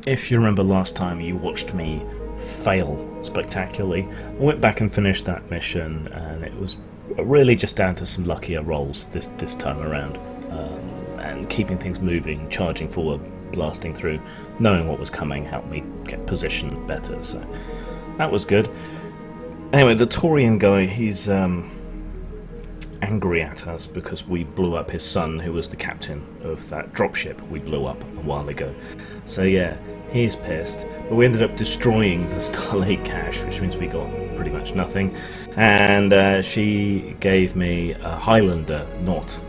If you remember last time you watched me fail spectacularly, I went back and finished that mission, and it was really just down to some luckier rolls this time around, and keeping things moving, charging forward, blasting through, knowing what was coming helped me get positioned better, so that was good. Anyway, the Taurian guy, he's angry at us because we blew up his son, who was the captain of that dropship we blew up a while ago. So yeah, he's pissed. But we ended up destroying the Starlake cache, which means we got pretty much nothing. And she gave me a Highlander, not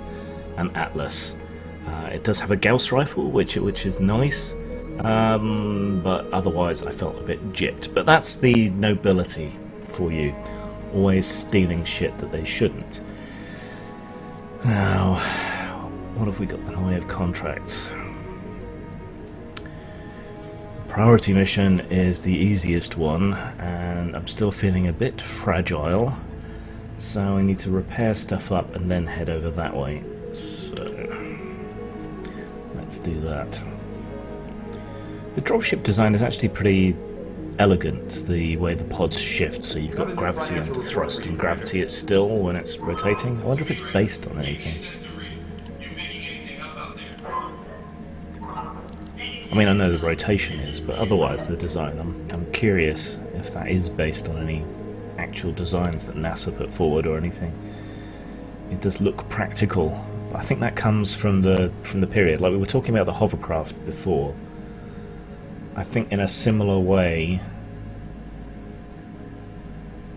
an Atlas. It does have a Gauss rifle, which is nice, but otherwise I felt a bit gypped. But that's the nobility for you, always stealing shit that they shouldn't. Now, what have we got in the way of contracts? Priority mission is the easiest one, and I'm still feeling a bit fragile, so I need to repair stuff up and then head over that way. So let's do that. The dropship design is actually pretty elegant, the way the pods shift, so you've got gravity under thrust and gravity at still when it's rotating. I wonder if it's based on anything. I mean, I know the rotation is, but otherwise the design, I'm curious if that is based on any actual designs that NASA put forward or anything. It does look practical, but I think that comes from the period. Like we were talking about the hovercraft before. I think in a similar way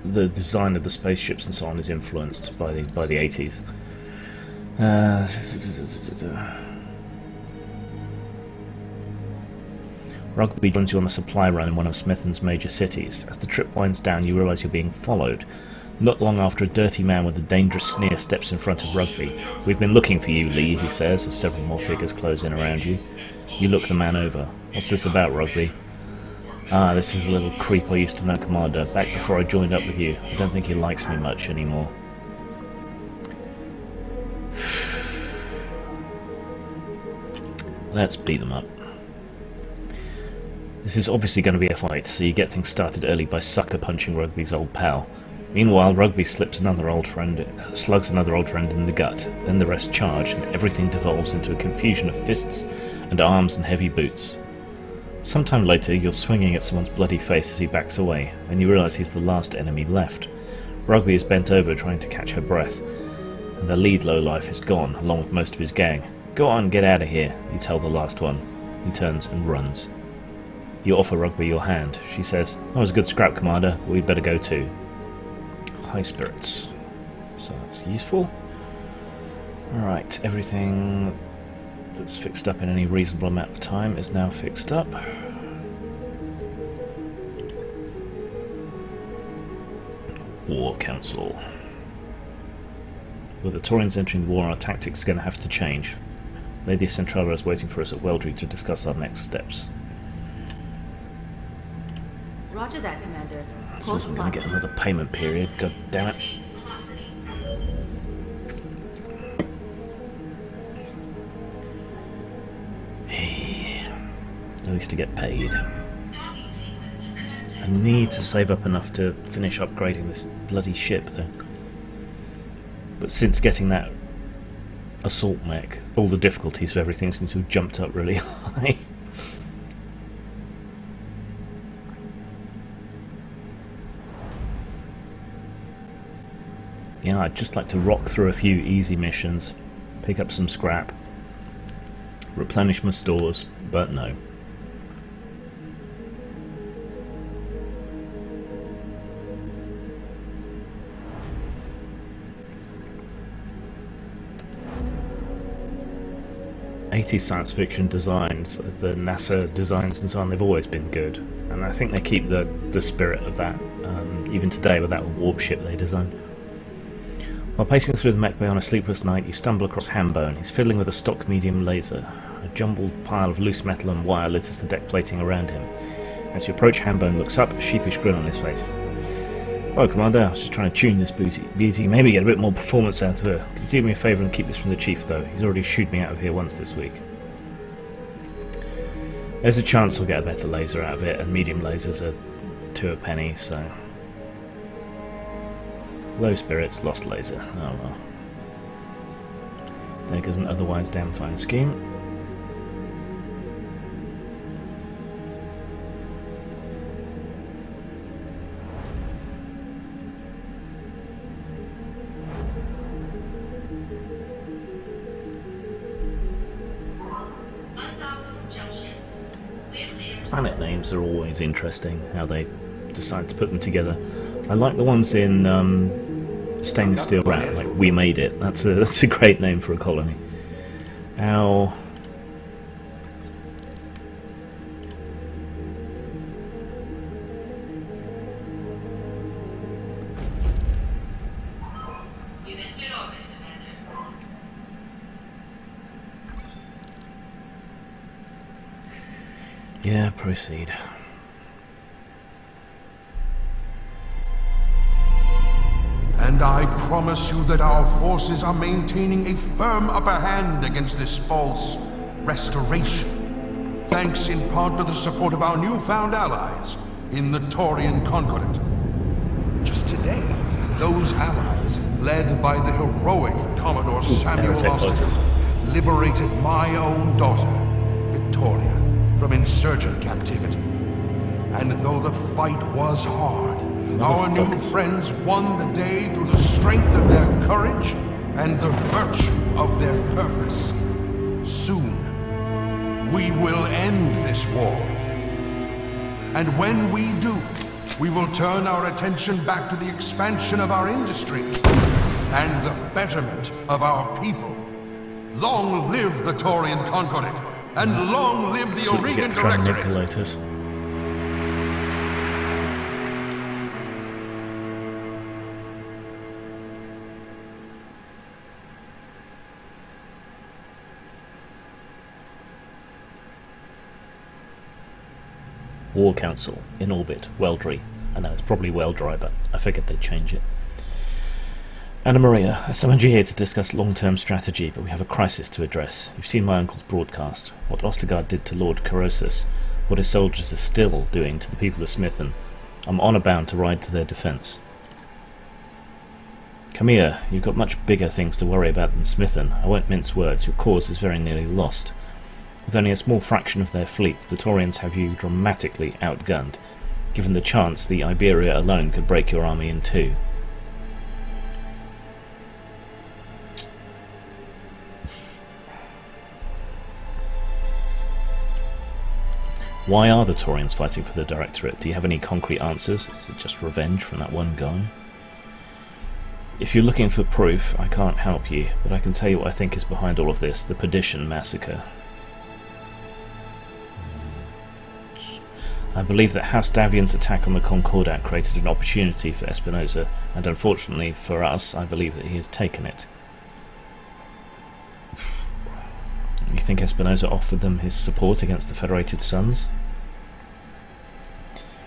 the design of the spaceships and so on is influenced by the 80s. Rugby joins you on a supply run in one of Smithon's major cities. As the trip winds down, you realise you're being followed. Not long after, a dirty man with a dangerous sneer steps in front of Rugby. "We've been looking for you, Lee," he says, as several more figures close in around you. You look the man over. "What's this about, Rugby?" "Ah, this is a little creep I used to know, Commander, back before I joined up with you. I don't think he likes me much anymore." Let's beat them up. This is obviously going to be a fight, so you get things started early by sucker punching Rugby's old pal. Meanwhile, Rugby slugs another old friend in the gut. Then the rest charge, and everything devolves into a confusion of fists and arms and heavy boots. Sometime later, you're swinging at someone's bloody face as he backs away, and you realise he's the last enemy left. Rugby is bent over trying to catch her breath, and the lead lowlife is gone, along with most of his gang. "Go on, get out of here," you tell the last one. He turns and runs. You offer Rugby your hand. She says, "That was a good scrap, Commander, but we'd better go too." High spirits. So that's useful. Alright, everything that's fixed up in any reasonable amount of time is now fixed up. War Council. With the Taurians entering the war, our tactics are going to have to change. Lady Centrala is waiting for us at Weldry to discuss our next steps. Roger that, Commander. So I'm going to get another payment period, god damn it. At least to get paid. I need to save up enough to finish upgrading this bloody ship though. But since getting that assault mech, all the difficulties of everything seem to have jumped up really high. Yeah, I'd just like to rock through a few easy missions, pick up some scrap, replenish my stores, but no. '80s science fiction designs, the NASA designs and so on, they've always been good, and I think they keep the spirit of that, even today with that warp ship they designed. While pacing through the mech bay on a sleepless night, you stumble across Hambone. He's fiddling with a stock medium laser. A jumbled pile of loose metal and wire litters the deck plating around him. As you approach, Hambone looks up, a sheepish grin on his face. "Oh, Commander, I was just trying to tune this beauty, maybe get a bit more performance out of her. Could you do me a favour and keep this from the Chief, though? He's already shooed me out of here once this week." There's a chance we'll get a better laser out of it, and medium lasers are 2 a penny, so... Low spirits, lost laser. Oh well. There goes an otherwise damn fine scheme. Planet names are always interesting, how they decide to put them together. I like the ones in Stainless Steel Rat, like We Made It. That's a great name for a colony. Ow. Yeah, proceed. And I promise you that our forces are maintaining a firm upper hand against this false restoration, thanks in part to the support of our newfound allies in the Taurian Concordat. Just today, those allies, led by the heroic Commodore Samuel Austin, liberated my own daughter, Victoria, from insurgent captivity. And though the fight was hard, our new friends won the day through the strength of their courage and the virtue of their purpose. Soon, we will end this war. And when we do, we will turn our attention back to the expansion of our industry and the betterment of our people. Long live the Taurian Concordat, and long live the Oregon Directorate! War Council, in orbit, Weldry. I know, it's probably Weldry, but I figured they'd change it. Anna Maria, I summoned you here to discuss long-term strategy, but we have a crisis to address. You've seen my uncle's broadcast, what Ostergaard did to Lord Corrosus, what his soldiers are still doing to the people of Smithen. I'm honour bound to ride to their defence. Come here, you've got much bigger things to worry about than Smithen. I won't mince words, your cause is very nearly lost. With only a small fraction of their fleet, the Taurians have you dramatically outgunned. Given the chance, the Iberia alone could break your army in two. Why are the Taurians fighting for the Directorate? Do you have any concrete answers? Is it just revenge from that one guy? If you're looking for proof, I can't help you, but I can tell you what I think is behind all of this, the Perdition massacre. I believe that House Davian's attack on the Concordat created an opportunity for Espinosa, and unfortunately for us, I believe that he has taken it. You think Espinosa offered them his support against the Federated Sons?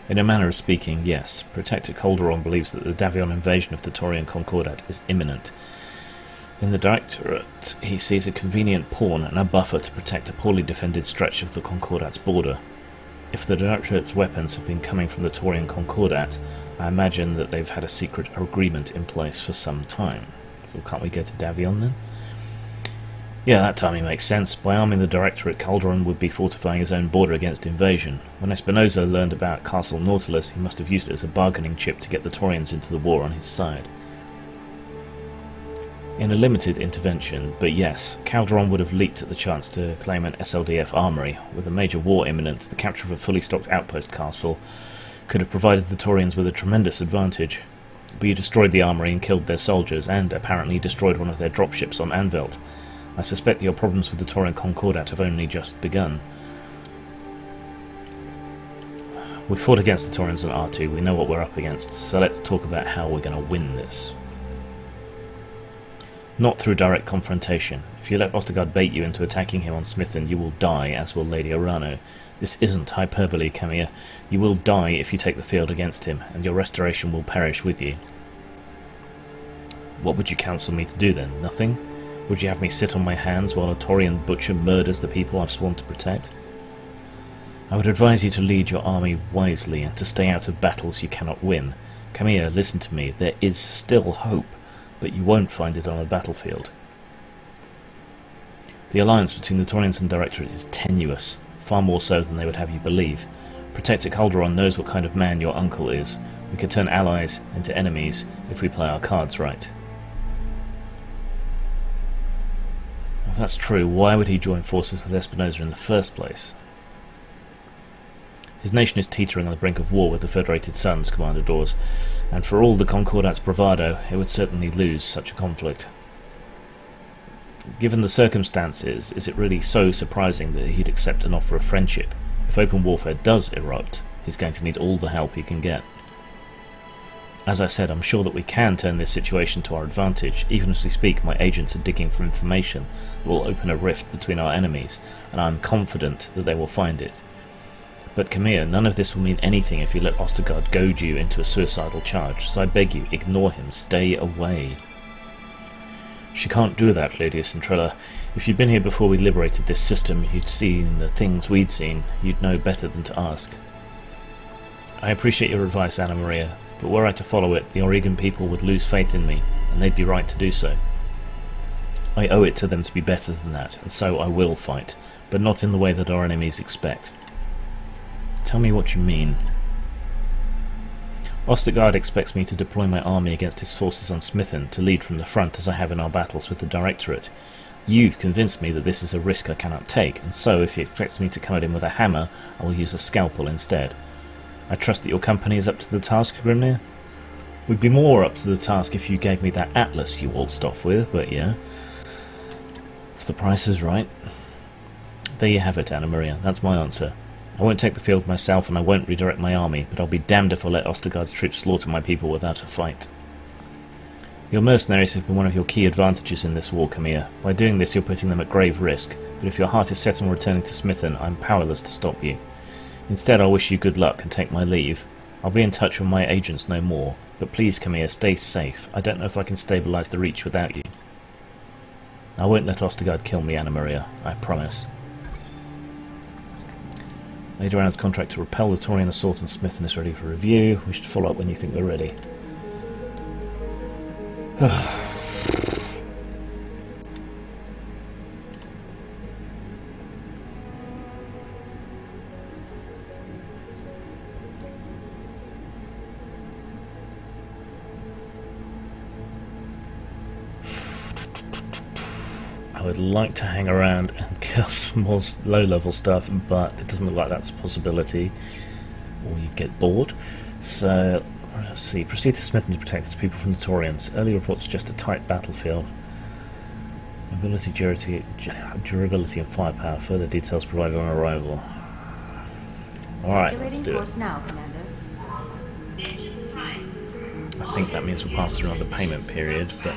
In a manner of speaking, yes. Protector Calderon believes that the Davion invasion of the Taurian Concordat is imminent. In the Directorate, he sees a convenient pawn and a buffer to protect a poorly defended stretch of the Concordat's border. If the Directorate's weapons have been coming from the Taurian Concordat, I imagine that they've had a secret agreement in place for some time. So can't we go to Davion then? Yeah, that timing makes sense. By arming the Directorate, Calderon would be fortifying his own border against invasion. When Espinosa learned about Castle Nautilus, he must have used it as a bargaining chip to get the Taurians into the war on his side. In a limited intervention, but yes, Calderon would have leaped at the chance to claim an SLDF armory. With a major war imminent, the capture of a fully stocked outpost castle could have provided the Taurians with a tremendous advantage. But you destroyed the armory and killed their soldiers, and apparently destroyed one of their dropships on Anvelt. I suspect that your problems with the Taurian Concordat have only just begun. We fought against the Taurians on R2, we know what we're up against, so let's talk about how we're going to win this. Not through direct confrontation. If you let Ostergaard bait you into attacking him on Smithen, you will die, as will Lady Orano. This isn't hyperbole, Camilla. You will die if you take the field against him, and your restoration will perish with you. What would you counsel me to do then? Nothing? Would you have me sit on my hands while a Taurian butcher murders the people I've sworn to protect? I would advise you to lead your army wisely and to stay out of battles you cannot win. Come here, listen to me. There is still hope, but you won't find it on a battlefield. The alliance between the Taurians and Directorate is tenuous, far more so than they would have you believe. Protector Calderon knows what kind of man your uncle is. We could turn allies into enemies if we play our cards right. If that's true, why would he join forces with Espinosa in the first place? His nation is teetering on the brink of war with the Federated Suns, Commander Dawes, and for all the Concordat's bravado, it would certainly lose such a conflict. Given the circumstances, is it really so surprising that he'd accept an offer of friendship? If open warfare does erupt, he's going to need all the help he can get. As I said, I'm sure that we can turn this situation to our advantage. Even as we speak, my agents are digging for information that will open a rift between our enemies, and I'm confident that they will find it. But Camille, none of this will mean anything if you let Ostergaard goad you into a suicidal charge, so I beg you, ignore him, stay away. She can't do that, Lady Centrella. If you'd been here before we liberated this system, you'd seen the things we'd seen, you'd know better than to ask. I appreciate your advice, Anna Maria, but were I to follow it, the Oregon people would lose faith in me, and they'd be right to do so. I owe it to them to be better than that, and so I will fight, but not in the way that our enemies expect. Tell me what you mean. Ostergaard expects me to deploy my army against his forces on Smithen, to lead from the front as I have in our battles with the Directorate. You've convinced me that this is a risk I cannot take, and so if he expects me to come at him with a hammer, I will use a scalpel instead. I trust that your company is up to the task, Grimnir? We'd be more up to the task if you gave me that atlas you waltzed off with, but yeah. If the price is right. There you have it, Anna Maria. That's my answer. I won't take the field myself, and I won't redirect my army, but I'll be damned if I let Ostergaard's troops slaughter my people without a fight. Your mercenaries have been one of your key advantages in this war, Camille. By doing this, you're putting them at grave risk, but if your heart is set on returning to Smithen, I'm powerless to stop you. Instead, I'll wish you good luck and take my leave. I'll be in touch when my agents know more, but please, Camille, stay safe. I don't know if I can stabilise the Reach without you. I won't let Ostergaard kill me, Anna Maria. I promise. Later round's contract to repel the Taurian assault on Smithen is ready for review. We should follow up when you think we're ready. I would like to hang around and kill some more low-level stuff, but it doesn't look like that's a possibility, or you'd get bored. So, let's see. Proceed to Smithen to protect its people from the Taurians. Early reports suggest a tight battlefield. Mobility, durability, and firepower. Further details provided on arrival. Alright, let's do it. Now, Commander. I think that means we'll pass through on the payment period, but...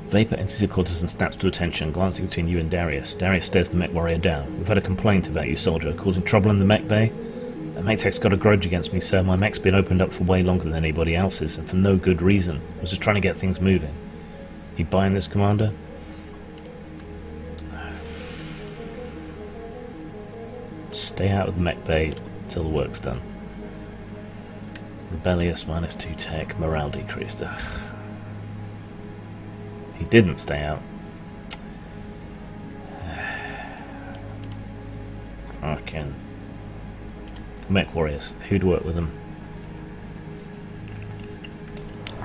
Vapor enters your quarters and snaps to attention, glancing between you and Darius. Darius stares the mech warrior down. We've had a complaint about you, soldier, causing trouble in the mech bay. The mech tech's got a grudge against me, sir. My mech's been opened up for way longer than anybody else's, and for no good reason. I was just trying to get things moving. You buying this, Commander? Stay out of the mech bay till the work's done. Rebellious, -2 tech, morale decreased. Ugh. He didn't stay out. Fucking mech warriors. Who'd work with them?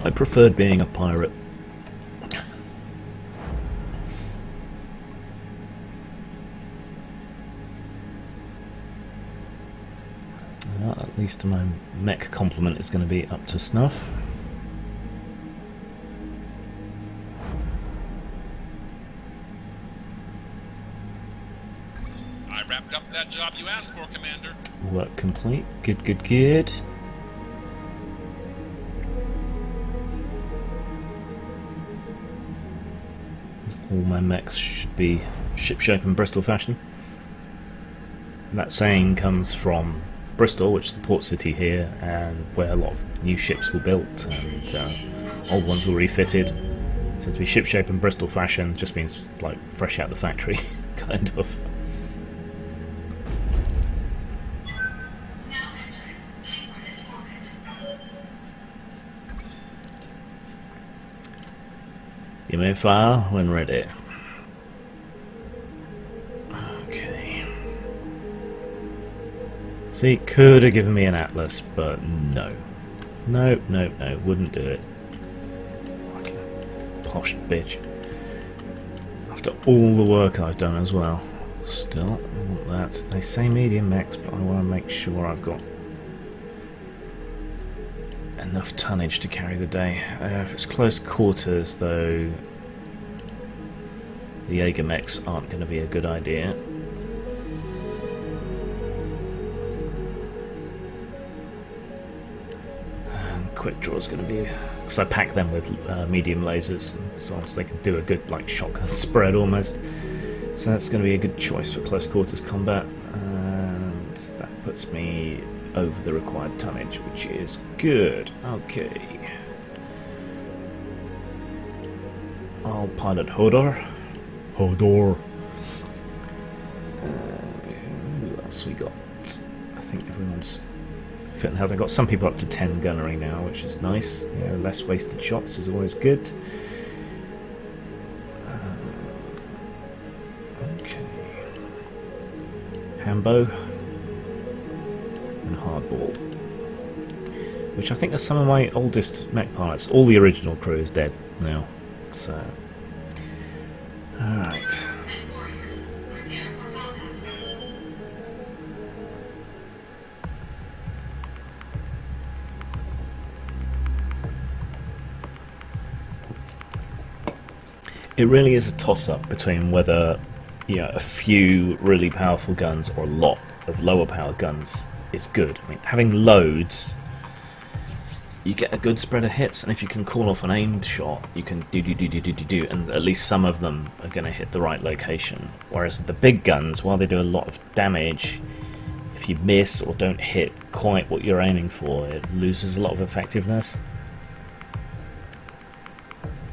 I preferred being a pirate. Well, at least my mech complement is going to be up to snuff. Wrapped up that job you asked for, Commander. Work complete. Good, good, good. all my mechs should be shipshape and Bristol fashion. And that saying comes from Bristol, which is the port city here, and where a lot of new ships were built and old ones were refitted. So to be shipshape and Bristol fashion just means like fresh out the factory, kind of. You may fire when ready. Okay. See, could have given me an atlas, but no. No, wouldn't do it. Fucking posh bitch. After all the work I've done as well. Still, I want that. They say medium max, but I want to make sure I've got enough tonnage to carry the day. If it's close quarters, though, the Jaeger mechs aren't going to be a good idea. And quick draw is going to be, because I pack them with medium lasers, and so they can do a good like shotgun spread almost. So that's going to be a good choice for close quarters combat, and that puts me over the required tonnage, which is good. Okay. I'll pilot Hodor. Hodor. Who else we got? I think everyone's fit and healthy. I've got some people up to 10 gunnery now, which is nice. You know, less wasted shots is always good. Okay. Hambo. Hardball, which I think are some of my oldest mech pilots. All the original crew is dead now, so alright. It really is a toss-up between whether, you know, a few really powerful guns or a lot of lower powered guns is good. I mean, having loads, you get a good spread of hits, and if you can call off an aimed shot, you can do, and at least some of them are going to hit the right location. Whereas with the big guns, while they do a lot of damage, if you miss or don't hit quite what you're aiming for, it loses a lot of effectiveness.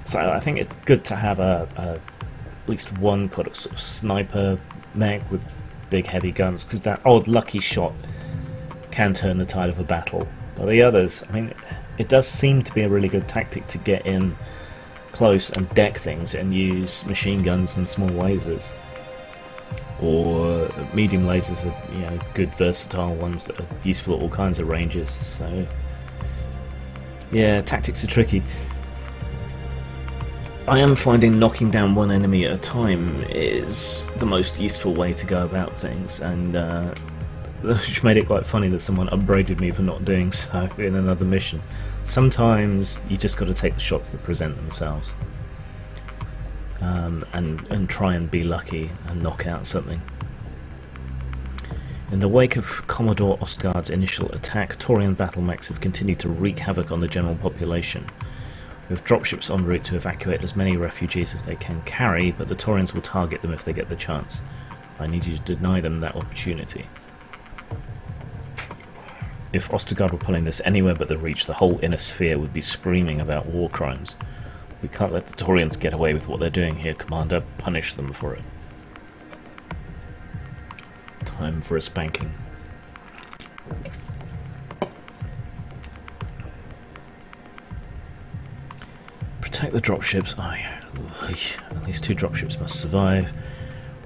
So I think it's good to have at least one kind of sort of sniper mech with big heavy guns, because that odd lucky shot can turn the tide of a battle. But the others, I mean, it does seem to be a really good tactic to get in close and deck things and use machine guns and small lasers. Or medium lasers are, you know, good versatile ones that are useful at all kinds of ranges. So yeah, tactics are tricky. I am finding knocking down one enemy at a time is the most useful way to go about things, and which made it quite funny that someone upbraided me for not doing so in another mission. Sometimes you just got to take the shots that present themselves, and try and be lucky and knock out something. In the wake of Commodore Ostgaard's initial attack, Taurian battle mechs have continued to wreak havoc on the general population, with dropships en route to evacuate as many refugees as they can carry, but the Taurians will target them if they get the chance. I need you to deny them that opportunity. If Ostgaard were pulling this anywhere but the Reach, the whole inner sphere would be screaming about war crimes. We can't let the Taurians get away with what they're doing here, Commander. Punish them for it. Time for a spanking. Protect the dropships. Oh yeah. At least 2 dropships must survive.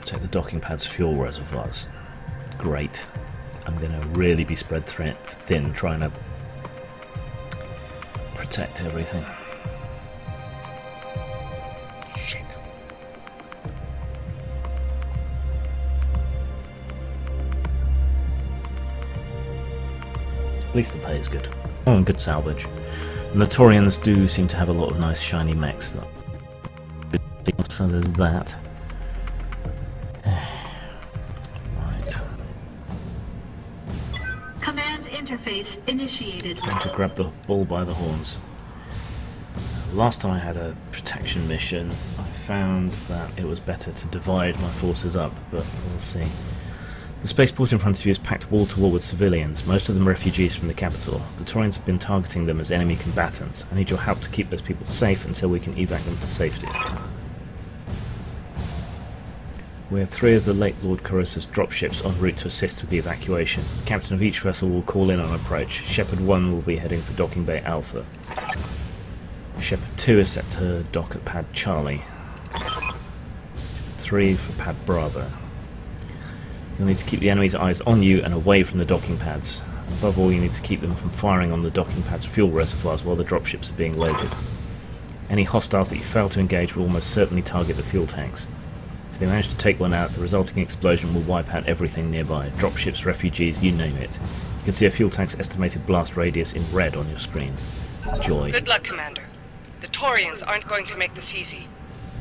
Protect the docking pads, fuel reservoirs. Great. I'm going to really be spread thin trying to protect everything. Shit. At least the pay is good. Oh, and good salvage. And the Taurians do seem to have a lot of nice shiny mechs though. So there's that. Command interface initiated. Time to grab the bull by the horns. Last time I had a protection mission, I found that it was better to divide my forces up, but we'll see. The spaceport in front of you is packed wall to wall with civilians, most of them refugees from the capital. The Taurians have been targeting them as enemy combatants. I need your help to keep those people safe until we can evac them to safety. We have 3 of the late Lord Carusa's dropships en route to assist with the evacuation. The captain of each vessel will call in on approach. Shepard 1 will be heading for Docking Bay Alpha. Shepard 2 is set to dock at Pad Charlie. 3 for Pad Bravo. You'll need to keep the enemy's eyes on you and away from the docking pads. Above all, you need to keep them from firing on the docking pads' fuel reservoirs while the dropships are being loaded. Any hostiles that you fail to engage will almost certainly target the fuel tanks. If they manage to take one out, the resulting explosion will wipe out everything nearby. Dropships, refugees, you name it. You can see a fuel tank's estimated blast radius in red on your screen. Joy. Good luck, Commander. The Taurians aren't going to make this easy.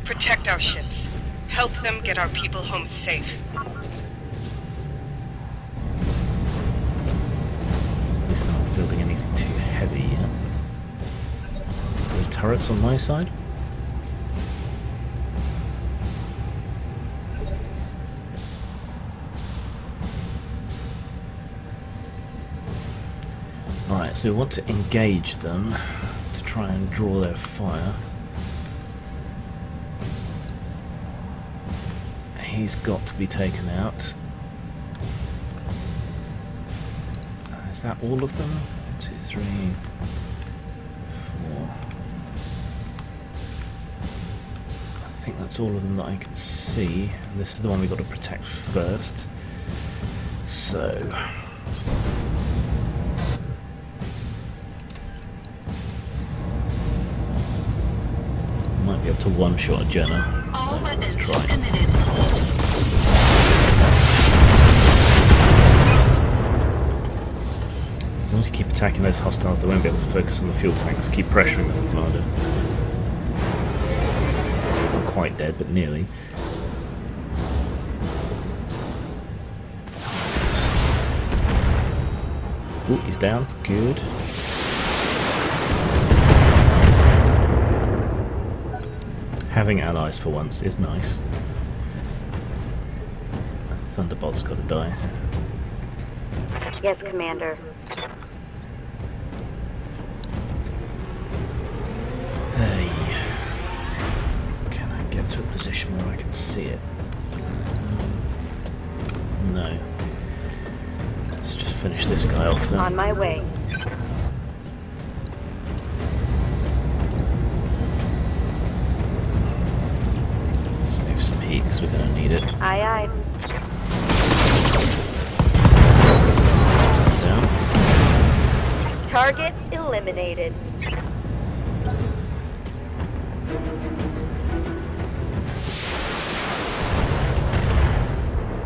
Protect our ships. Help them get our people home safe. At least I'm not building anything too heavy yet. There's turrets on my side. Alright, so we want to engage them to try and draw their fire. He's got to be taken out. Is that all of them? 1, 2, 3, 4. I think that's all of them that I can see. And this is the one we've got to protect first. So... might be able to one-shot Jenna. All So weapons let's try. committed. As long as you keep attacking those hostiles, they won't be able to focus on the fuel tanks. Keep pressuring them, Commander. It's not quite dead, but nearly. Oh, he's down. Good. Having allies for once is nice. Thunderbolt's got to die. Yes, Commander. Hey. Can I get to a position where I can see it? No. Let's just finish this guy off then. On my way. Save some heat because we're going to need it. Aye, aye. Down. Target eliminated.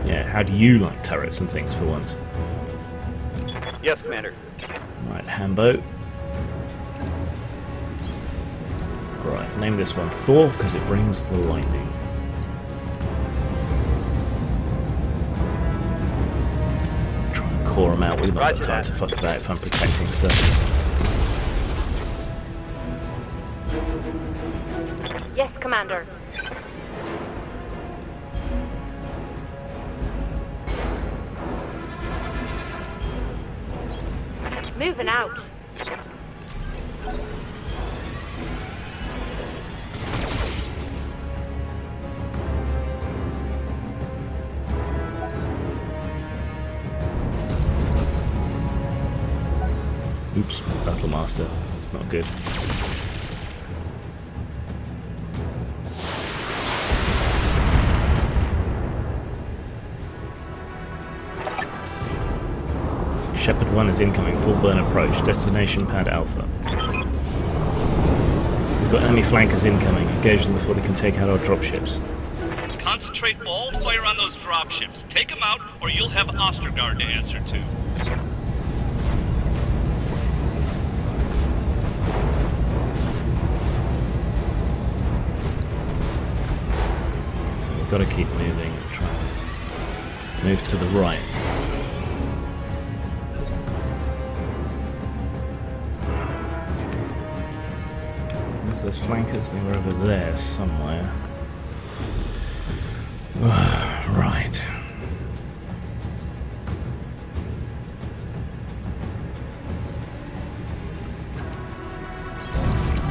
Yeah, how do you like turrets and things for once? Yes, Commander. Right, Hambo. Right, name this one Thor because it brings the lightning. Try and core them out. We've not got time to fuck about if I'm protecting stuff. Yes, Commander. Moving out. Oops, Battle Master. That's not good. Shepard 1 is incoming, full burn approach, destination Pad Alpha. We've got enemy flankers incoming, engage them before they can take out our dropships. Concentrate all fire on those dropships. Take them out, or you'll have Ostergaard to answer to. So we've got to keep moving and try and move to the right. Those flankers, they were over there somewhere. Right.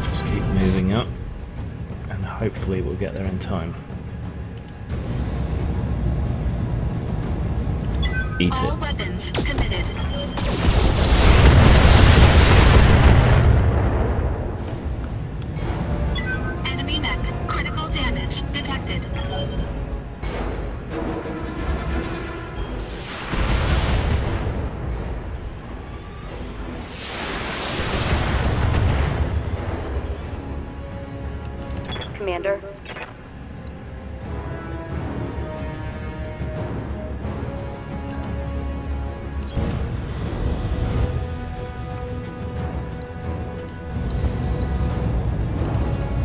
Just keep moving up, and hopefully we'll get there in time. Eat All it. weapons committed. Enemy mech. Critical damage detected. Commander.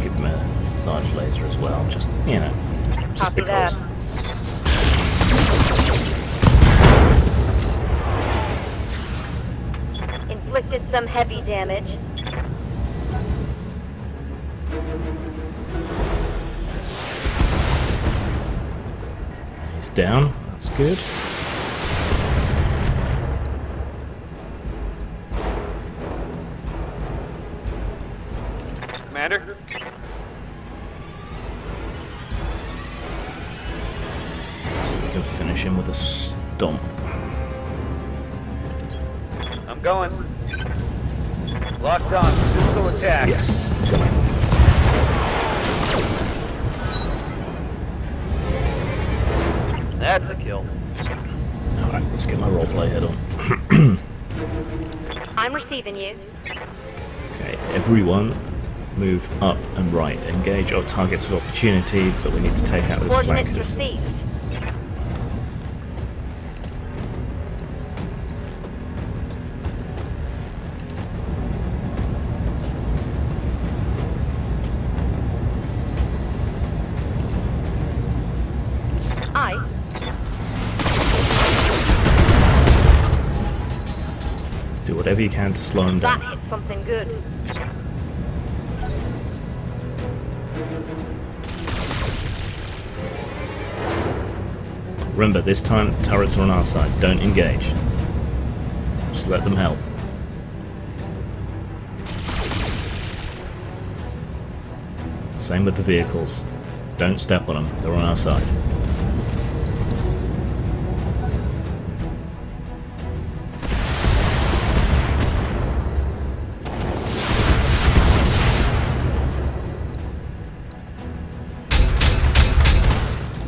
Give him a large laser as well, just, you know, just Copy because. that. Inflicted some heavy damage. He's down, that's good. Commander? So we can finish him with a stomp. I'm going. Locked on. Physical attack. Yes, got it. That's a kill. Alright, let's get my roleplay head on. I'm receiving you. Okay, everyone move up and right. Engage our targets of opportunity, but we need to take out this Coordinates flankers. received. Do whatever you can to slow him That down. hit something good. Remember, this time the turrets are on our side. Don't engage. Just let them help. Same with the vehicles. Don't step on them. They're on our side.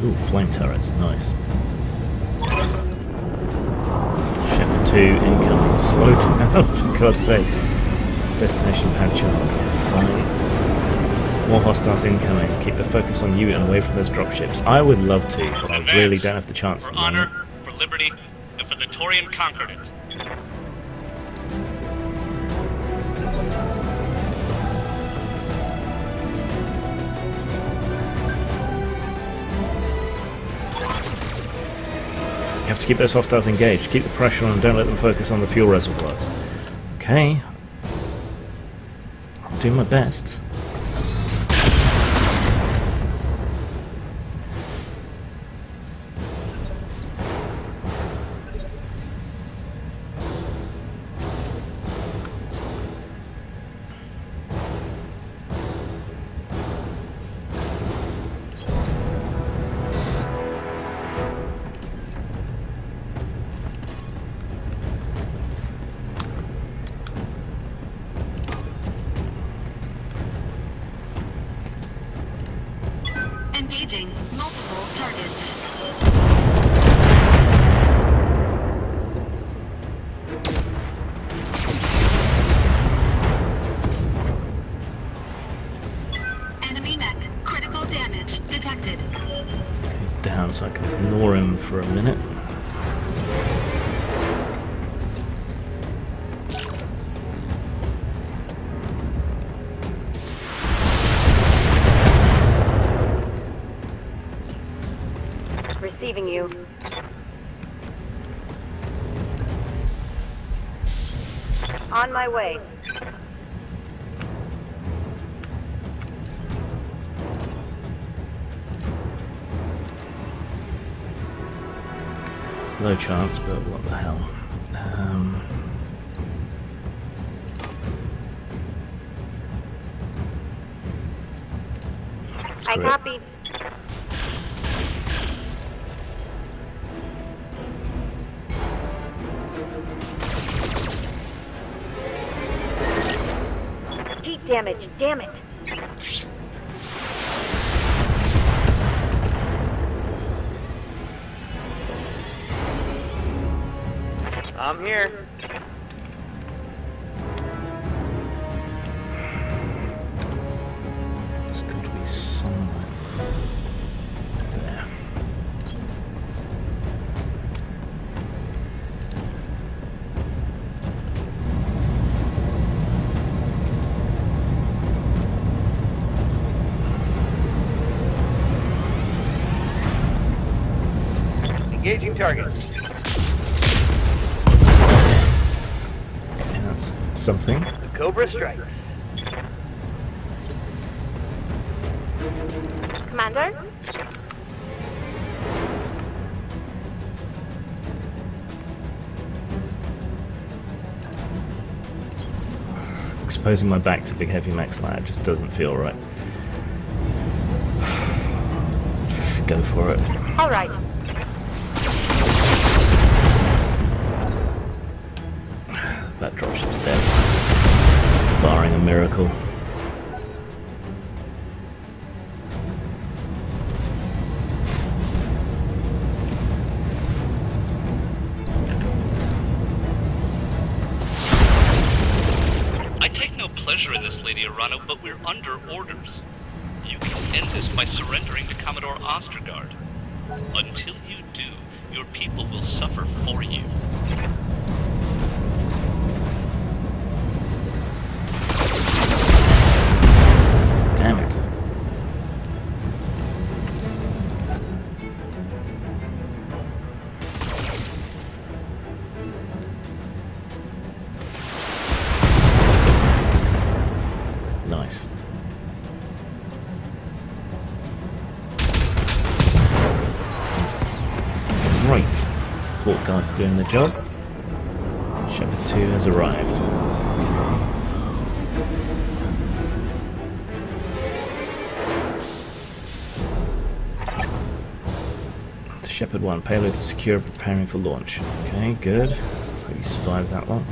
Ooh, flame turrets. Nice. Shepard 2 incoming. Slow down, for God's sake. Destination pad charge. Fine. More hostiles incoming. Keep the focus on you and away from those dropships. I would love to, but I really don't have the chance For at the moment. honor, for liberty, and for the Torian Concordant. You have to keep those hostiles engaged. Keep the pressure on and don't let them focus on the fuel reservoirs. Okay. I'll do my best. Engaging multiple targets. Enemy mech. Critical damage detected. He's down, so I can ignore him for a minute. Receiving you. On my way. Low chance, but what the hell. I copy. Heat damage, damn it. I'm here. There's got to be somewhere. There. Engaging target. Okay, that's something. The Cobra strikes. Commander? Exposing my back to big heavy mechs like that just doesn't feel right. Go for it. All right. That dropship's dead. Barring a miracle. I take no pleasure in this, Lady Arano, but we're under orders. You can end this by surrendering to Commodore Ostergaard. Until you do, your people will suffer for you. Damn it. Nice. Right. Port guard's doing the job. Shepard 2 has arrived. Shepard 1, payload is secure, preparing for launch. Okay, good. Hope you survived that one.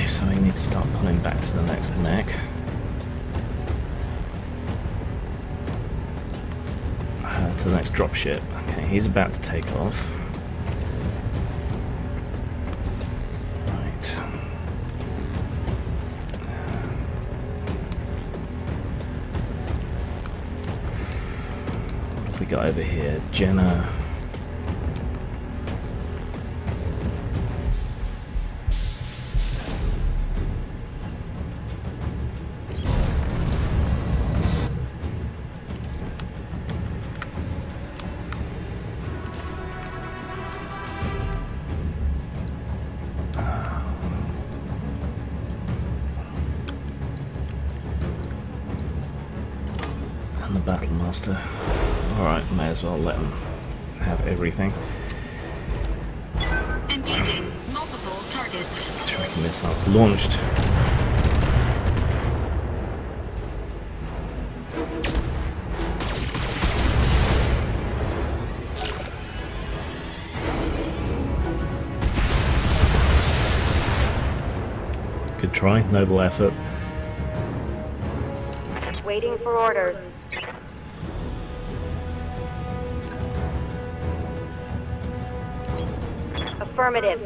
So we need to start pulling back to the next mech. To the next dropship. Okay, he's about to take off. Right. What have we got over here? Jenna. And the Battle Master. Alright, may as well let him have everything. Engaging multiple targets. Tracking missiles launched. Good try, noble effort. Waiting for orders. Affirmative.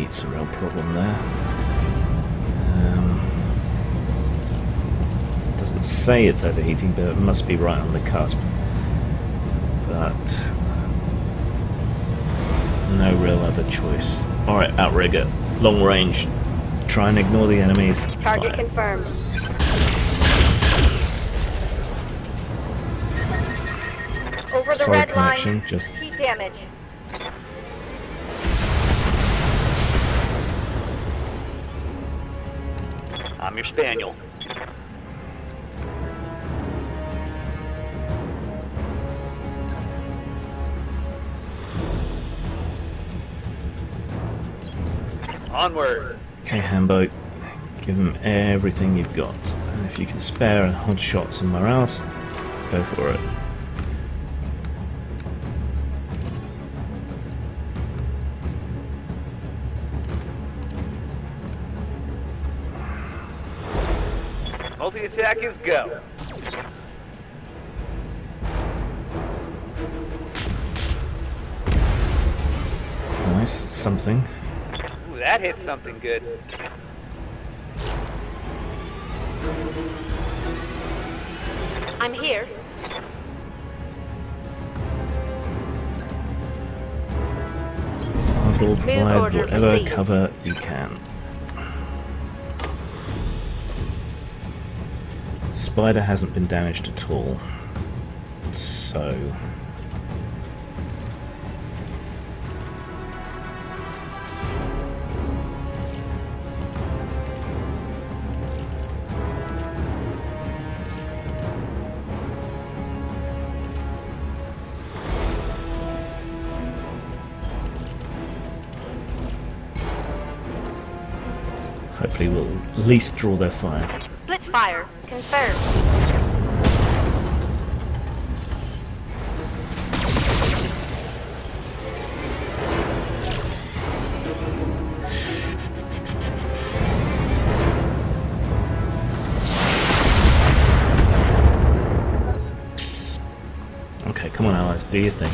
heat's a real problem there. It doesn't say it's overheating, but it must be right on the cusp. But no real other choice. Alright, outrigger. Long range. Try and ignore the enemies. Target Fire. confirmed. Over the Solid red connection, line. just Heat damage. I'm your spaniel. Onward. okay, Hambo. Give them everything you've got. And if you can spare a hot shot somewhere else, go for it. Multi-attack is go. Nice, something. Ooh, that hit something good. I'm here. Hardball, provide order whatever received. cover you can. Spider hasn't been damaged at all, so hopefully we'll at least draw their fire. Blitz fire. Confirmed. Okay, come on allies, do your thing.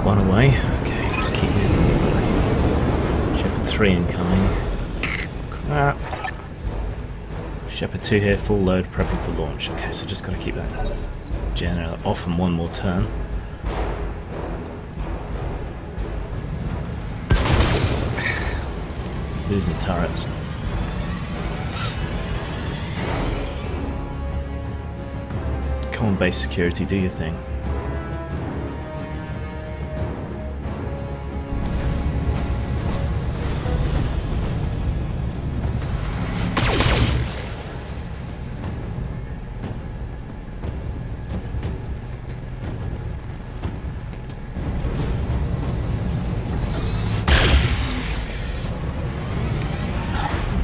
One away. Okay, let's keep moving away. Shepherd 3 incoming. Crap. Shepherd 2 here, full load, prepping for launch. Okay, so just got to keep that generator off and one more turn. Losing turrets. Come on, base security, do your thing.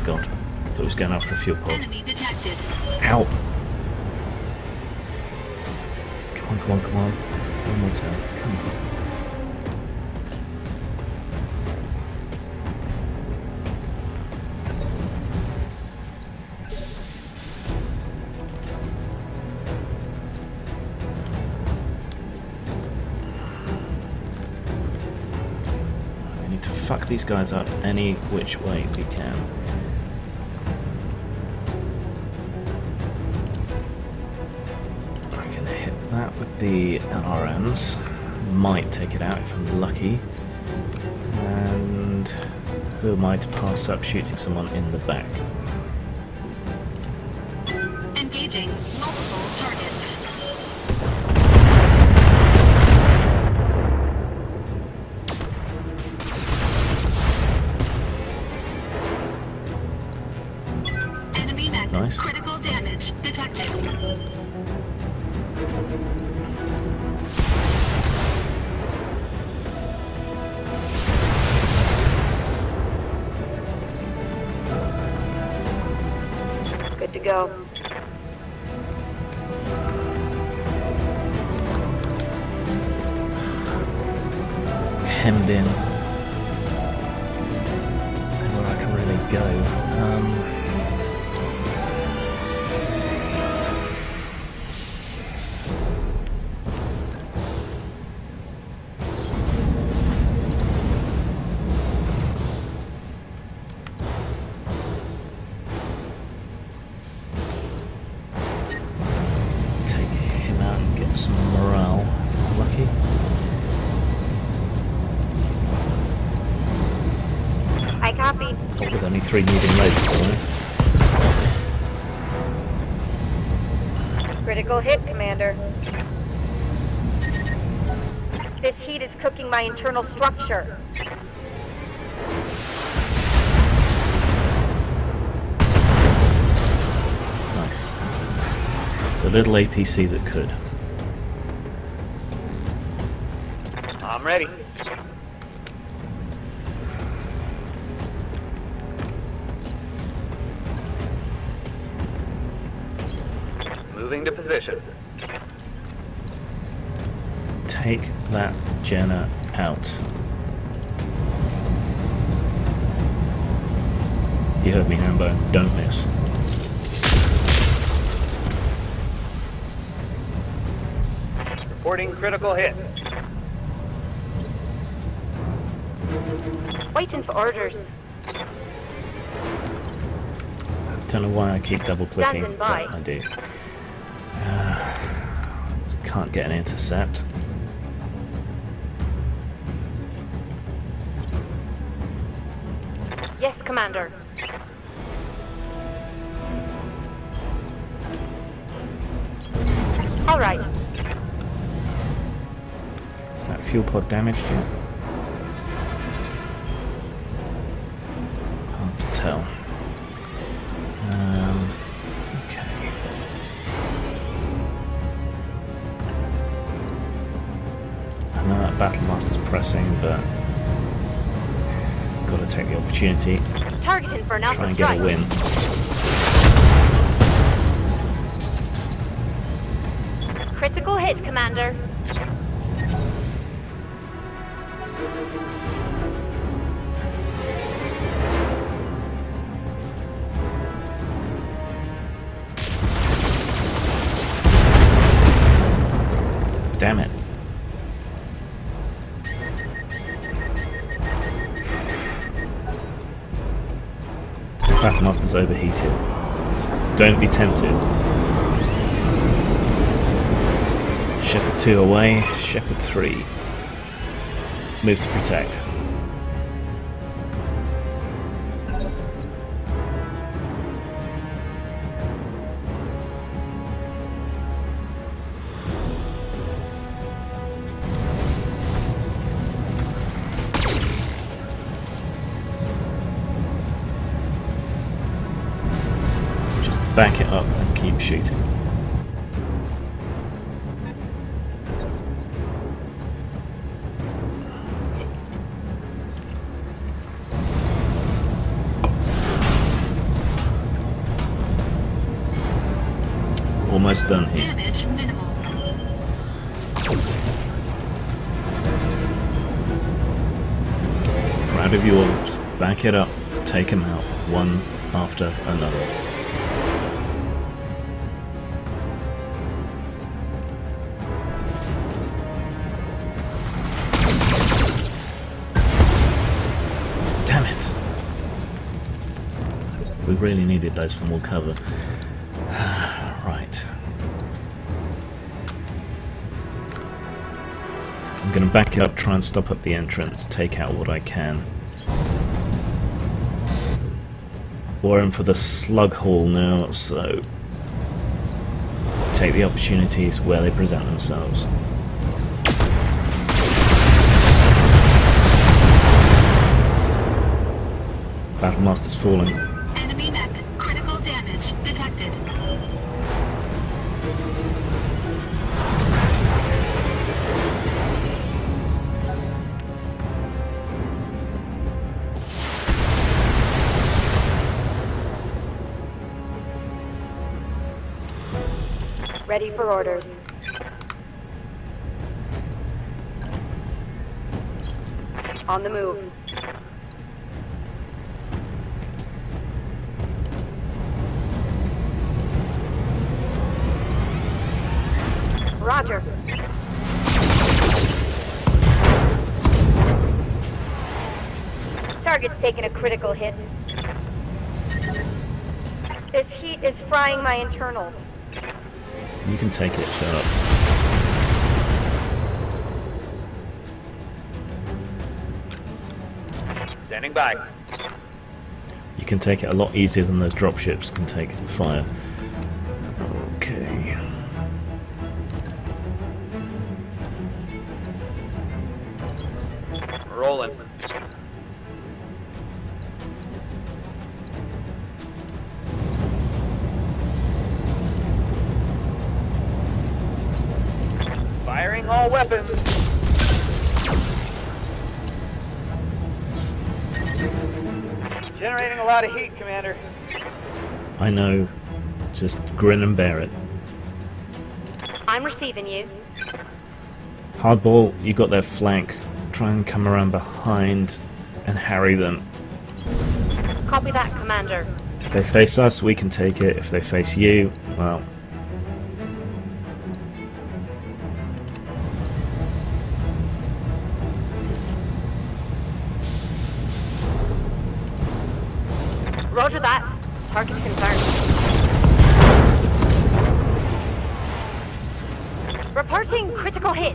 God, I thought it was going after a fuel pod. Enemy detected. Ow! Come on, come on, come on. One more turn. Come on. We need to fuck these guys up any which way we can. That with the LRMs might take it out if I'm lucky. And who am I to pass up shooting someone in the back? Engaging multiple targets. Enemy mech. Nice. Critical damage detected. Good to go. Hemmed in. go. Take him out and get some morale if I'm lucky. I copy. Not with only 3 medium loads, though. Critical hit, Commander. This heat is cooking my internal structure. Nice. The little APC that could. I'm ready. Moving to position. Take that Jenna out. You heard me, Hambo. Don't miss. Reporting critical hit. Waiting for orders. Don't know why I keep double clicking, Standing but by. I do. Can't get an intercept. Yes, Commander. All right. Is that fuel pod damaged yet? Hard to tell. Okay. I know that Battlemaster's pressing, but got to take the opportunity. Targeting for an Try alpha and get strike. a win. Critical hit, Commander. Damn it. Battlemaster's overheated. Don't be tempted. Shepherd 2 away, Shepherd 3. Move to protect. Just back it up and keep shooting. Almost done here. Damage minimal. Proud of you all. Just back it up. Take them out. One after another. Damn it. We really needed those for more cover. Right. I'm going to back it up, try and stop up the entrance, take out what I can. We're in for the slug haul now, so take the opportunities where they present themselves. Battlemaster's falling. Enemy mech. Critical damage detected. Ready for orders. On the move. target's taken a critical hit. This heat is frying my internals. You can take it, shut up. Standing by. You can take it a lot easier than those dropships can take fire. Okay. Rolling. Firing all weapons. Generating a lot of heat, Commander. I know. Just grin and bear it. I'm receiving you. Hardball, you got their flank. Try and come around behind and harry them. Copy that, Commander. If they face us, we can take it. If they face you, well... Roger that. Target confirmed. Reporting critical hit.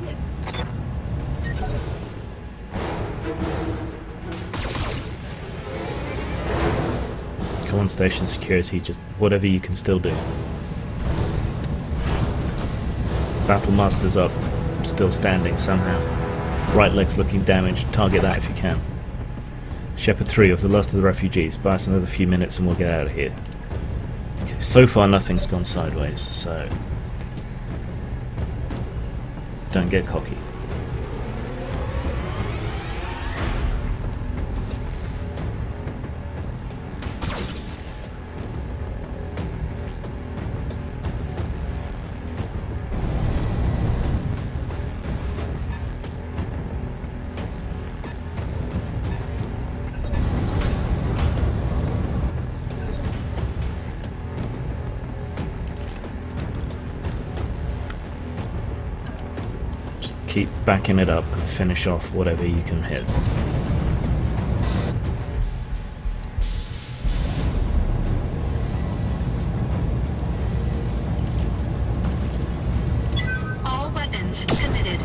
Come on, station security, just whatever you can still do. Battlemaster's up, still standing somehow. Right leg's looking damaged, target that if you can. Shepherd 3 of the last of the refugees, buy us another few minutes and we'll get out of here. Okay, so far nothing's gone sideways, so... don't get cocky. Keep backing it up and finish off whatever you can hit. All weapons committed.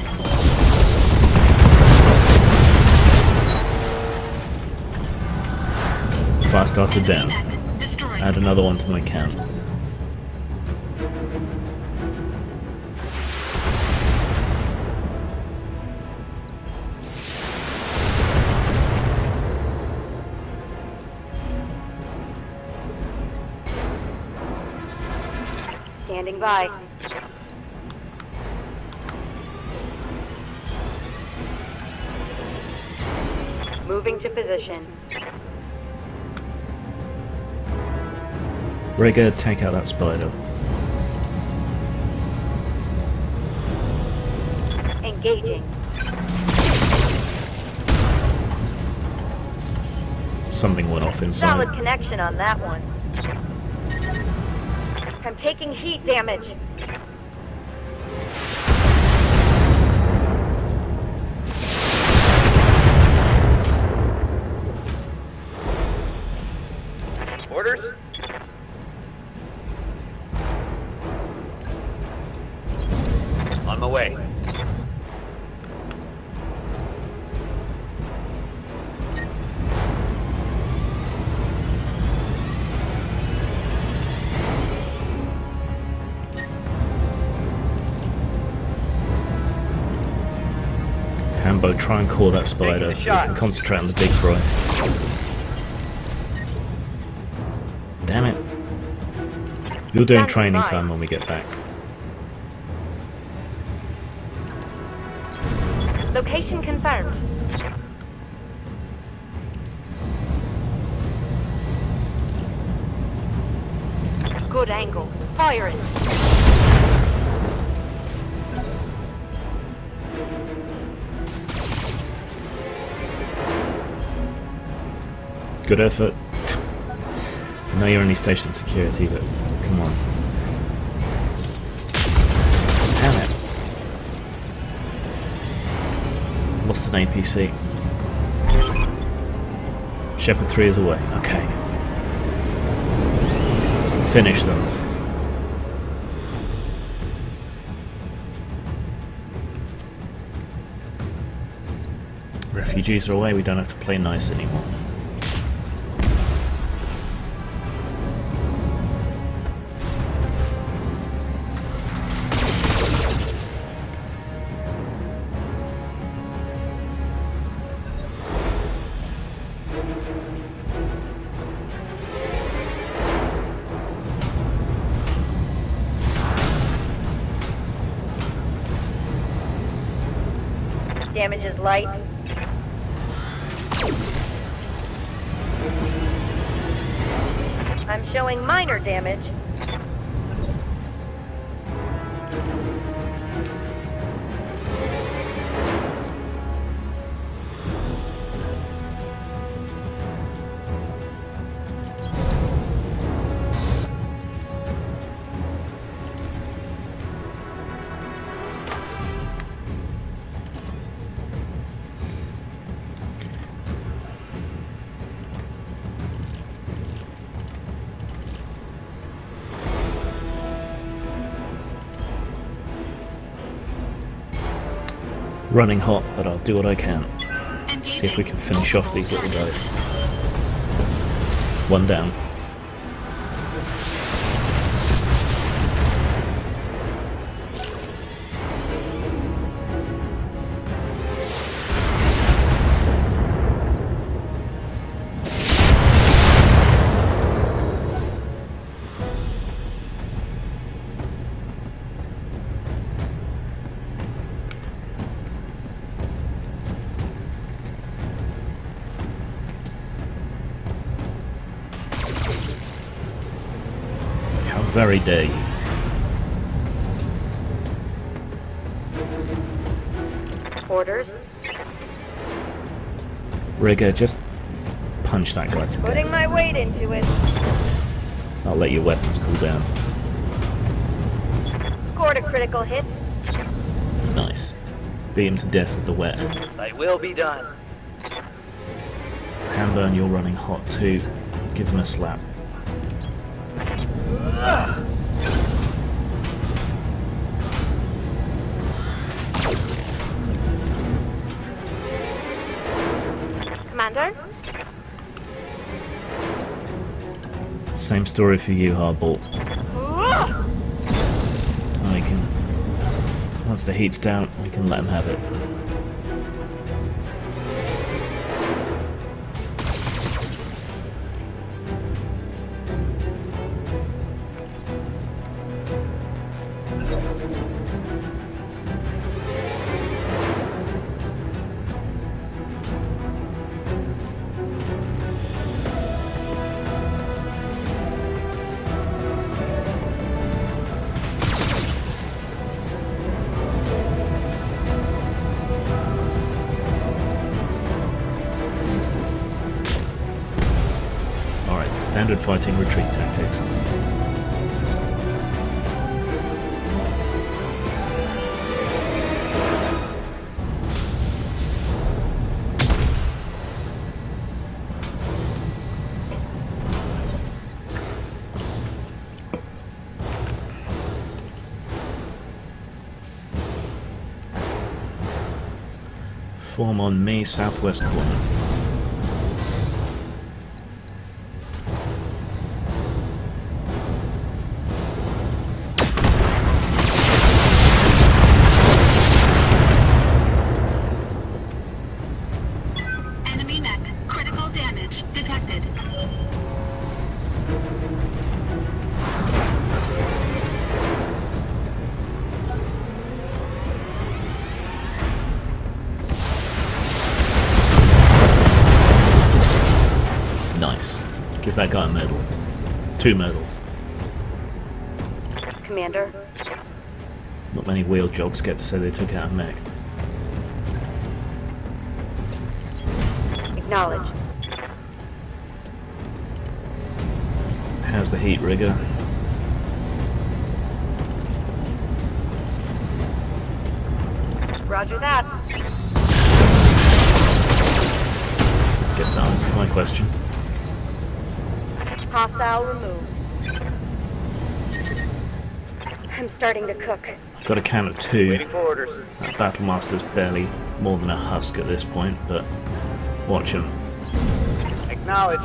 Fire starter down. Mech destroyed. Add another one to my count. Standing by. Moving to position. Rigger, take out that spider. Engaging. Something went off inside. Solid connection on that one. I'm taking heat damage. Orders? On my way. Hambo, try and call that spider so we can concentrate on the big fry. Damn it. You're doing training time when we get back. Location confirmed. Good angle. Fire it. Good effort. I know you're only station security, but come on. Damn it. Lost an APC. Shepherd 3 is away. Okay. Finish them. Refugees are away, we don't have to play nice anymore. Damage is light. I'm showing minor damage. Running hot, but I'll do what I can. See if we can finish off these little guys. One down. Very day. Orders. Rigger, just punch that guy to Putting death. my weight into it. I'll let your weapons cool down. Scored a critical hit. Nice. Beat him to death with the wet. I will be done. Hamburn, you're running hot too. Give him a slap. Commander? Same story for you, Hardball. We can, once the heat's down, we can let him have it. Standard fighting retreat tactics. Form on me, southwest corner. Give that guy a medal. 2 medals. Commander? Not many wheel jogs get to say they took out a mech. Acknowledged. How's the heat, Rigger? Roger that. Guess that answers my question. Hostile removed. I'm starting to cook. Got a count of 2. Waiting for orders. That Battlemaster's barely more than a husk at this point, but watch him. Acknowledged.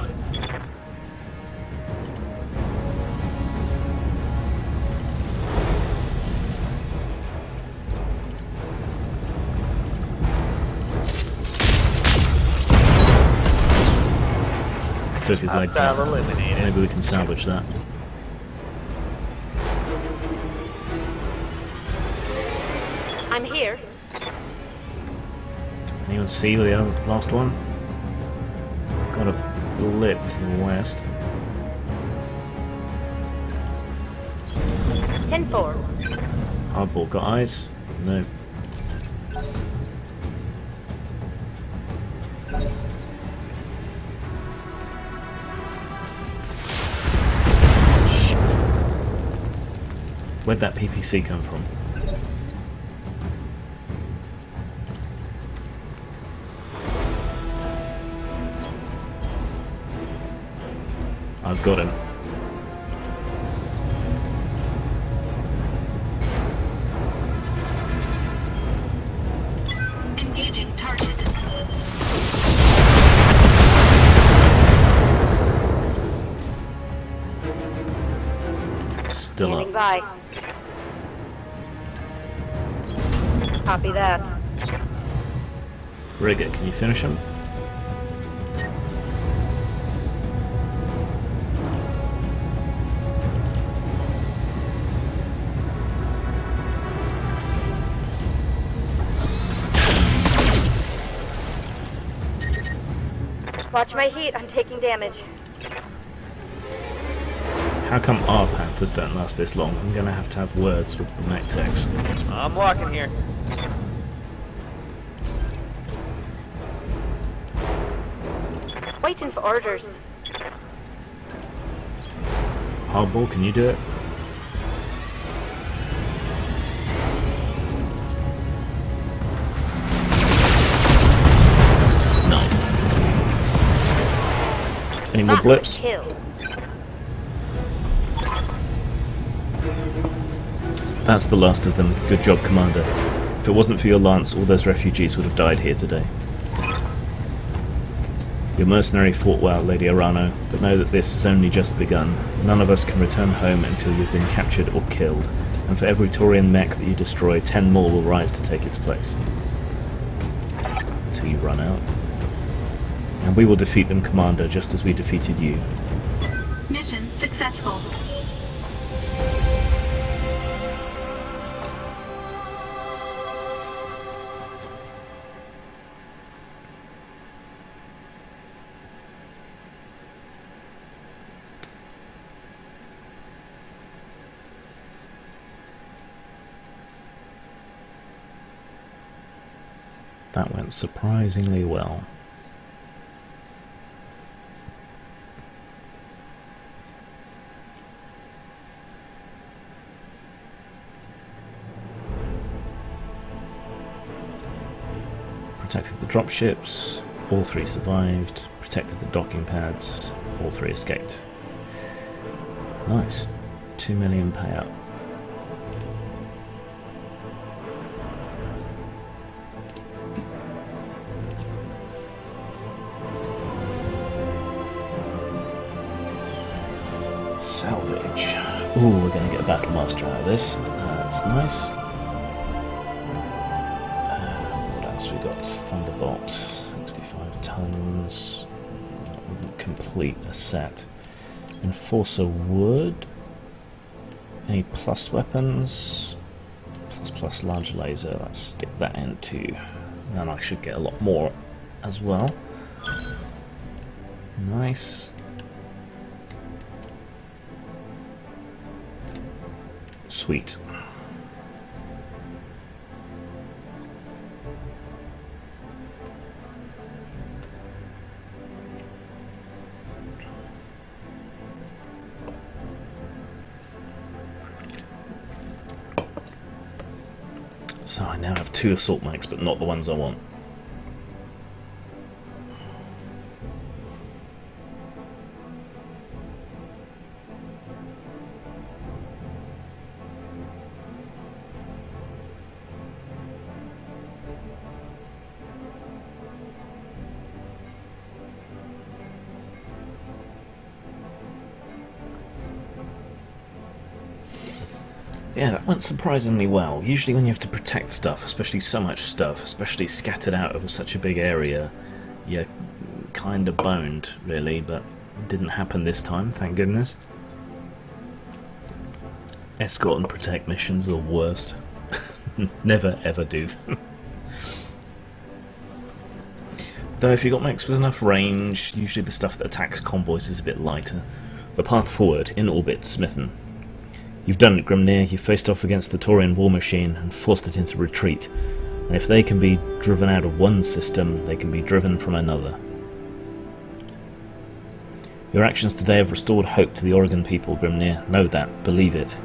Took his legs out. Hostile eliminated. Maybe we can salvage that. I'm here. Anyone see the last one? Got a blip to the west. 10-4. Hardball got eyes? No. Shit. Where'd that PPC come from? I've got him. Engaging target. Still Standing up. by. Copy that. Rigger, can you finish him? Watch my heat. I'm taking damage. How come our Panthers don't last this long? I'm gonna have words with the mech techs. I'm walking here. Waiting for orders. Hardball, can you do it? Nice. Any more That blips? kill. That's the last of them. Good job, Commander. If it wasn't for your lance, all those refugees would have died here today. Your mercenary fought well, Lady Arano, but know that this has only just begun. None of us can return home until you've been captured or killed, and for every Taurian mech that you destroy, 10 more will rise to take its place. Until you run out. And we will defeat them, Commander, just as we defeated you. Mission successful. That went surprisingly well. Protected the dropships, all 3 survived. Protected the docking pads, all 3 escaped. Nice. 2 million payout. Salvage. Ooh, we're going to get a Battlemaster out of this. That's nice. What else we got? Thunderbolt. 65 tons. That wouldn't complete a set. Enforcer wood. Any plus weapons? Plus large laser. Let's stick that in too. And I should get a lot more as well. Nice. Sweet. So I now have 2 assault mechs, but not the ones I want. Yeah, that went surprisingly well. Usually when you have to protect stuff, especially so much stuff, especially scattered out over such a big area, you're kind of boned, really, but it didn't happen this time, thank goodness. Escort and protect missions are the worst. Never ever do them. Though if you've got mechs with enough range, usually the stuff that attacks convoys is a bit lighter. The path forward, in orbit, Smithen. You've done it, Grimnir. You've faced off against the Taurian war machine and forced it into retreat. And if they can be driven out of one system, they can be driven from another. Your actions today have restored hope to the Oregon people, Grimnir. Know that. Believe it.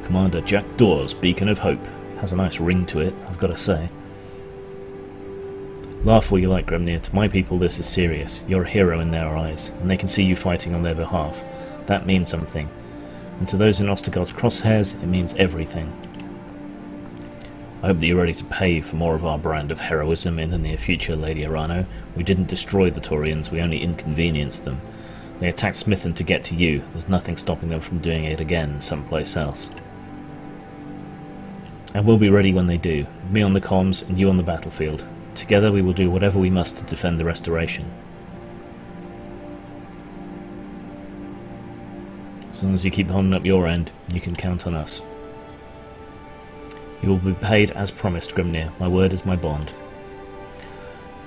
Commander Jack Dawes, Beacon of Hope. Has a nice ring to it, I've got to say. Laugh all you like, Grimnir. To my people this is serious. You're a hero in their eyes, and they can see you fighting on their behalf. That means something. And to those in Ostergaard's crosshairs, it means everything. I hope that you're ready to pay for more of our brand of heroism in the near future, Lady Arano. We didn't destroy the Taurians, we only inconvenienced them. They attacked Smithen to get to you. There's nothing stopping them from doing it again someplace else. And we'll be ready when they do. Me on the comms and you on the battlefield. Together we will do whatever we must to defend the Restoration. As long as you keep holding up your end, you can count on us. You will be paid as promised, Grimnir. My word is my bond.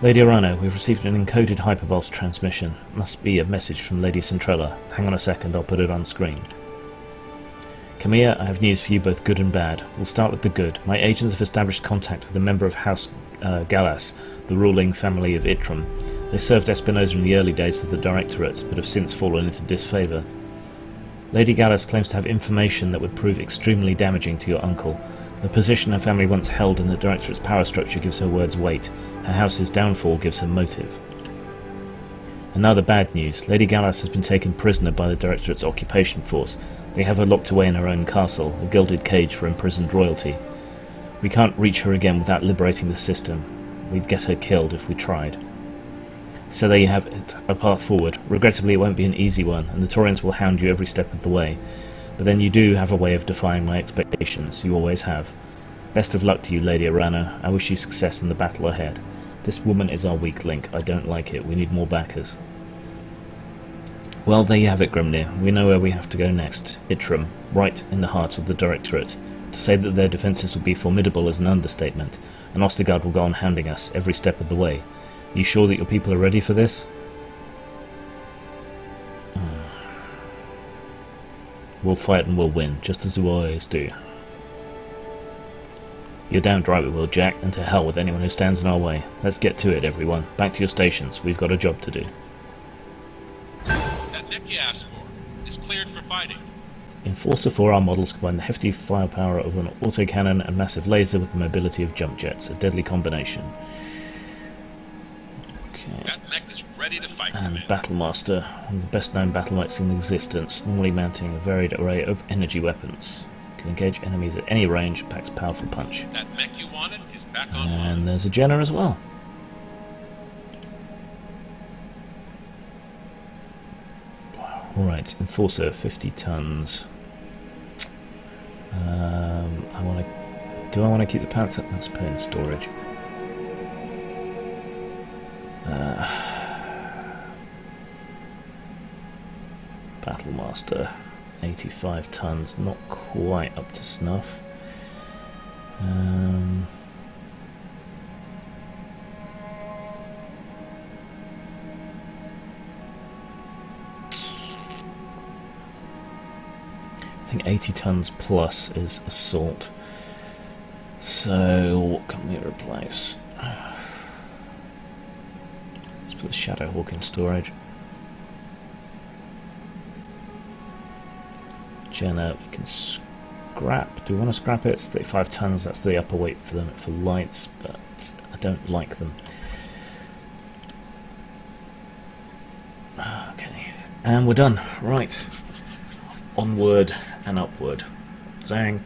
Lady Arano, we've received an encoded hyperpulse transmission. Must be a message from Lady Centrella. Hang on a second, I'll put it on screen. Camilla, I have news for you, both good and bad. We'll start with the good. My agents have established contact with a member of House Gallas, the ruling family of Itram. They served Espinosa in the early days of the Directorate, but have since fallen into disfavour. Lady Gallas claims to have information that would prove extremely damaging to your uncle. The position her family once held in the Directorate's power structure gives her words weight. Her house's downfall gives her motive. And now the bad news. Lady Gallas has been taken prisoner by the Directorate's occupation force. They have her locked away in her own castle, a gilded cage for imprisoned royalty. We can't reach her again without liberating the system. We'd get her killed if we tried. So there you have it, a path forward. Regrettably it won't be an easy one, and the Taurians will hound you every step of the way. But then you do have a way of defying my expectations. You always have. Best of luck to you, Lady Arano. I wish you success in the battle ahead. This woman is our weak link. I don't like it. We need more backers. Well, there you have it, Grimnir. We know where we have to go next. Itram, right in the heart of the Directorate. To say that their defences will be formidable is an understatement, and Ostergaard will go on hounding us every step of the way. Are you sure that your people are ready for this? We'll fight and we'll win, just as we always do. You're damn right we will, Jack, and to hell with anyone who stands in our way. Let's get to it, everyone. Back to your stations. We've got a job to do. That deck you asked for is cleared for fighting. In Forza 4, our models combine the hefty firepower of an autocannon and massive laser with the mobility of jump jets, a deadly combination. Okay. That mech is ready to fight. And Battlemaster, one of the best known battle mechs in existence, normally mounting a varied array of energy weapons. Can engage enemies at any range, packs powerful punch. That mech you wanted is back on. And there's a Jenna as well. Alright, Enforcer, 50 tons. Do I want to keep the Panther? Let's put it in storage. Battlemaster, 85 tons, not quite up to snuff. I think 80 tons plus is assault. So what can we replace? Let's put the Shadowhawk in storage. Jenna, we can scrap. Do we want to scrap it? It's 35 tons, that's the upper weight for them for lights, but I don't like them. Okay, and we're done. Right. Onward and upward. Zang.